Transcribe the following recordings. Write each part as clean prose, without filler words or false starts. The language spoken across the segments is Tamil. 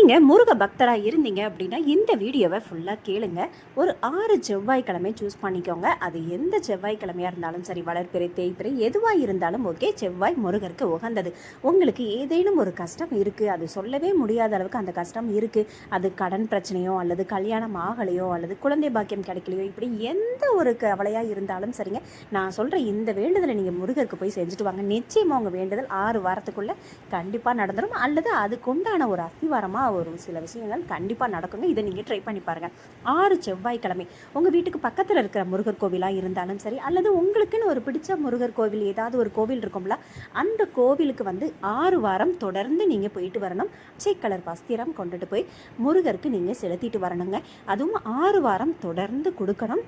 நீங்கள் முருக பக்தராக இருந்தீங்க அப்படின்னா இந்த வீடியோவை ஃபுல்லாக கேளுங்க. ஒரு 6 செவ்வாய்க்கிழமை சூஸ் பண்ணிக்கோங்க. அது எந்த செவ்வாய்க்கிழமையாக இருந்தாலும் சரி, வளர்பிறை தேய்பிறை எதுவாக இருந்தாலும் ஓகே. செவ்வாய் முருகருக்கு உகந்தது. உங்களுக்கு ஏதேனும் ஒரு கஷ்டம் இருக்குது, அது சொல்லவே முடியாத அளவுக்கு அந்த கஷ்டம் இருக்குது. அது கடன் பிரச்சனையோ அல்லது கல்யாணம் ஆகலையோ அல்லது குழந்தை பாக்கியம் கிடைக்கலையோ, இப்படி எந்த ஒரு கவலையாக இருந்தாலும் சரிங்க, நான் சொல்கிற இந்த வேண்டுதலை நீங்கள் முருகருக்கு போய் செஞ்சுட்டு வாங்க. நிச்சயமாக உங்கள் வேண்டுதல் 6 வாரத்துக்குள்ளே கண்டிப்பாக நடந்துடும். அல்லது அதுக்குண்டான ஒரு அஸ்திவாரமாக ஒரு சில விஷயங்கள் கண்டிப்பாக நடக்குங்க. இதை நீங்கள் ட்ரை பண்ணி பாருங்கள். 6 செவ்வாய்க்கிழமை உங்கள் வீட்டுக்கு பக்கத்தில் இருக்கிற முருகர் கோவிலாக இருந்தாலும் சரி, அல்லது உங்களுக்குன்னு ஒரு பிடிச்ச முருகர் கோவில் ஏதாவது ஒரு கோவில் இருக்கும்ல, அந்த கோவிலுக்கு 6 வாரம் தொடர்ந்து நீங்கள் போயிட்டு வரணும். பச்சை கலர் வஸ்திரம் கொண்டுட்டு போய் முருகருக்கு நீங்கள் செலுத்திட்டு வரணுங்க. அதுவும் 6 வாரம் தொடர்ந்து கொடுக்கணும்.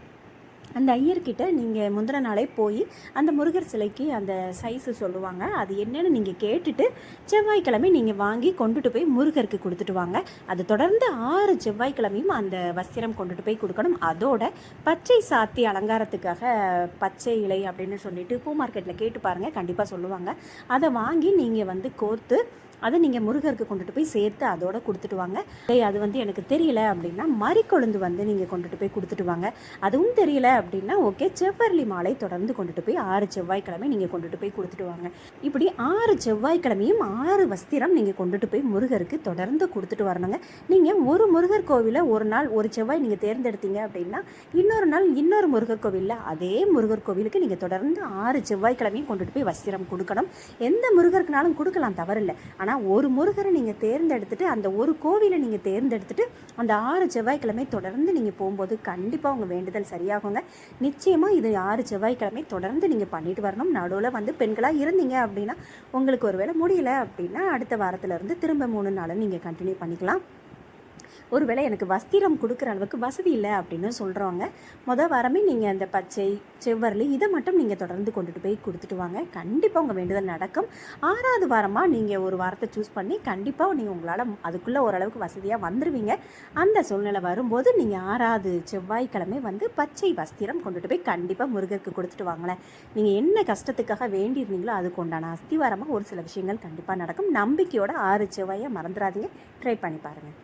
அந்த ஐயர்கிட்ட நீங்கள் முந்தின நாளே போய் அந்த முருகர் சிலைக்கு அந்த சைஸு சொல்லுவாங்க, அது என்னென்னு நீங்கள் கேட்டுட்டு செவ்வாய்க்கிழமை நீங்கள் வாங்கி கொண்டுட்டு போய் முருகருக்கு கொடுத்துட்டு வாங்க. அது தொடர்ந்து 6 செவ்வாய்க்கிழமையும் அந்த வஸ்திரம் கொண்டுட்டு போய் கொடுக்கணும். அதோட பச்சை சாத்தி அலங்காரத்துக்காக பச்சை இலை அப்படின்னு சொல்லிட்டு பூ மார்க்கெட்டில் கேட்டு பாருங்கள், கண்டிப்பாக சொல்லுவாங்க. அதை வாங்கி நீங்கள் கோர்த்து அதை நீங்கள் முருகருக்கு கொண்டுட்டு போய் சேர்த்து அதோட கொடுத்துட்டு வாங்க. அது எனக்கு தெரியல அப்படின்னா மறிக்கொழுந்து நீங்கள் கொண்டுட்டு போய் கொடுத்துட்டு வாங்க. அதுவும் தெரியல அப்படின்னா ஓகே, செவ்வரளி மாலை தொடர்ந்து கொண்டுட்டு போய் 6 செவ்வாய்க்கிழமை நீங்கள் கொண்டுட்டு போய் கொடுத்துட்டு வாங்க. இப்படி 6 செவ்வாய்க்கிழமையும் 6 வஸ்திரம் நீங்கள் கொண்டுட்டு போய் முருகருக்கு தொடர்ந்து கொடுத்துட்டு வரணுங்க. நீங்கள் ஒரு முருகர் கோவிலை ஒரு நாள் ஒரு செவ்வாய் நீங்கள் தேர்ந்தெடுத்தீங்க அப்படின்னா இன்னொரு நாள் இன்னொரு முருகர் கோவிலில் அதே முருகர் கோவிலுக்கு நீங்கள் தொடர்ந்து 6 செவ்வாய்க்கிழமையும் கொண்டுட்டு போய் வஸ்திரம் கொடுக்கணும். எந்த முருகருக்குனாலும் கொடுக்கலாம், தவறில்லை. ஆனால் ஒரு முருகரை நீங்கள் தேர்ந்தெடுத்துட்டு அந்த ஒரு கோவிலை நீங்கள் தேர்ந்தெடுத்துட்டு அந்த 6 செவ்வாய்க்கிழமை தொடர்ந்து நீங்கள் போகும்போது கண்டிப்பாக உங்கள் வேண்டுதல் சரியாகுங்க. நிச்சயமாக இது 6 செவ்வாய்க்கிழமை தொடர்ந்து நீங்கள் பண்ணிட்டு வரணும். நடுவில் பெண்களாக இருந்தீங்க அப்படின்னா உங்களுக்கு ஒரு வேளை முடியல அப்படின்னா அடுத்த வாரத்திலேருந்து திரும்ப 3 நாள் நீங்கள் கண்டினியூ பண்ணிக்கலாம். ஒருவேளை எனக்கு வஸ்திரம் கொடுக்குற அளவுக்கு வசதி இல்லை அப்படின்னு சொல்கிறவங்க வாரமே நீங்கள் அந்த பச்சை செவ்வரளி இதை மட்டும் நீங்கள் தொடர்ந்து கொண்டுட்டு போய் கொடுத்துட்டு வாங்க. கண்டிப்பாக உங்கள் வேண்டுதல் நடக்கும். 6வது வாரமாக நீங்கள் ஒரு வாரத்தை சூஸ் பண்ணி கண்டிப்பாக நீங்கள் உங்களால் அதுக்குள்ளே ஓரளவுக்கு வசதியாக வந்துடுவீங்க. அந்த சூழ்நிலை வரும்போது நீங்கள் 6வது செவ்வாய்க்கிழமை பச்சை வஸ்திரம் கொண்டுட்டு போய் கண்டிப்பாக முருகருக்கு கொடுத்துட்டு வாங்களேன். நீங்கள் என்ன கஷ்டத்துக்காக வேண்டியிருந்தீங்களோ அதுக்கு உண்டான அஸ்திவாரமாக ஒரு சில விஷயங்கள் கண்டிப்பாக நடக்கும். நம்பிக்கையோட 6 செவ்வாயை மறந்துடாதீங்க. ட்ரை பண்ணி பாருங்கள்.